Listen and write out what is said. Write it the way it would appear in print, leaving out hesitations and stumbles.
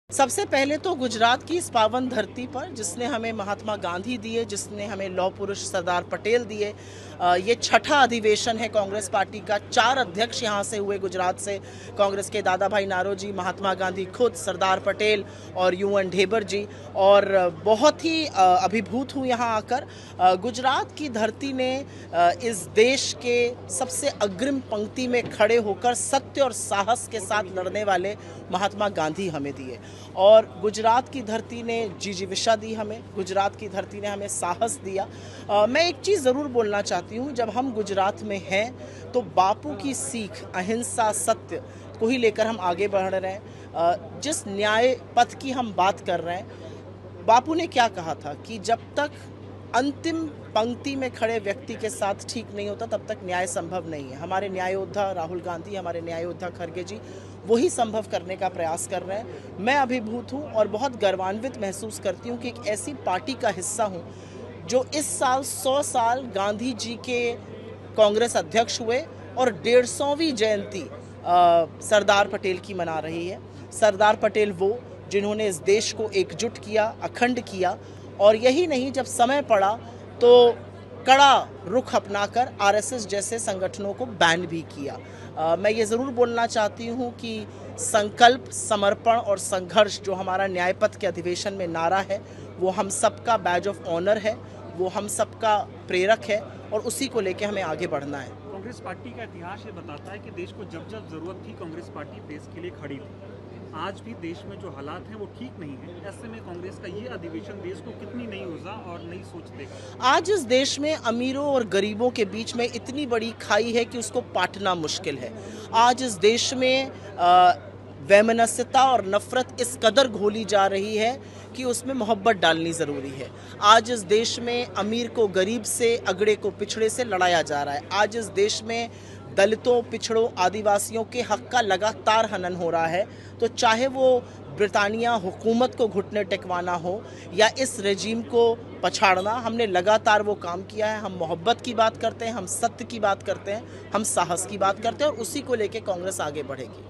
सबसे पहले तो गुजरात की इस पावन धरती पर जिसने हमें महात्मा गांधी दिए, जिसने हमें लौह पुरुष सरदार पटेल दिए, ये छठा अधिवेशन है कांग्रेस पार्टी का। 4 अध्यक्ष यहाँ से हुए गुजरात से, कांग्रेस के दादा भाई नारोजी, महात्मा गांधी खुद, सरदार पटेल और यूएन ढेबर जी। और बहुत ही अभिभूत हूँ यहाँ आकर। गुजरात की धरती ने इस देश के सबसे अग्रिम पंक्ति में खड़े होकर सत्य और साहस के साथ लड़ने वाले महात्मा गांधी हमें दिए। और गुजरात की धरती ने जिजीविषा दी हमें, गुजरात की धरती ने हमें साहस दिया। मैं एक चीज़ ज़रूर बोलना चाहती हूँ, जब हम गुजरात में हैं तो बापू की सीख अहिंसा सत्य को ही लेकर हम आगे बढ़ रहे हैं। जिस न्याय पथ की हम बात कर रहे हैं, बापू ने क्या कहा था कि जब तक अंतिम पंक्ति में खड़े व्यक्ति के साथ ठीक नहीं होता तब तक न्याय संभव नहीं है। हमारे न्याय योद्धा राहुल गांधी, हमारे न्याय योद्धा खड़गे जी वही संभव करने का प्रयास कर रहे हैं। मैं अभिभूत हूँ और बहुत गर्वान्वित महसूस करती हूँ कि एक ऐसी पार्टी का हिस्सा हूँ जो इस साल 100 साल गांधी जी के कांग्रेस अध्यक्ष हुए और 150वीं जयंती सरदार पटेल की मना रही है। सरदार पटेल वो जिन्होंने इस देश को एकजुट किया, अखंड किया, और यही नहीं, जब समय पड़ा तो कड़ा रुख अपनाकर आरएसएस जैसे संगठनों को बैन भी किया। मैं ये ज़रूर बोलना चाहती हूँ कि संकल्प, समर्पण और संघर्ष जो हमारा न्यायपथ के अधिवेशन में नारा है, वो हम सबका बैज ऑफ ऑनर है, वो हम सबका प्रेरक है और उसी को लेकर हमें आगे बढ़ना है। कांग्रेस पार्टी का इतिहास ये बताता है कि देश को जब जब जरूरत थी कांग्रेस पार्टी देश के लिए खड़ी थी। आज भी देश में जो हालात हैं वो ठीक नहीं है। ऐसे में कांग्रेस का ये अधिवेशन देश को कितनी नई ऊर्जा और नई सोच देगा। आज इस देश में अमीरों और गरीबों के बीच में इतनी बड़ी खाई है कि उसको पाटना मुश्किल है। आज इस देश में वैमनस्यता और नफरत इस कदर घोली जा रही है कि उसमें मोहब्बत डालनी ज़रूरी है। आज इस देश में अमीर को गरीब से, अगड़े को पिछड़े से लड़ाया जा रहा है। आज इस देश में दलितों, पिछड़ों, आदिवासियों के हक का लगातार हनन हो रहा है। तो चाहे वो ब्रिटानिया हुकूमत को घुटने टेकवाना हो या इस रेजीम को पछाड़ना, हमने लगातार वो काम किया है। हम मोहब्बत की बात करते हैं, हम सत्य की बात करते हैं, हम साहस की बात करते हैं और उसी को लेके कांग्रेस आगे बढ़ेगी।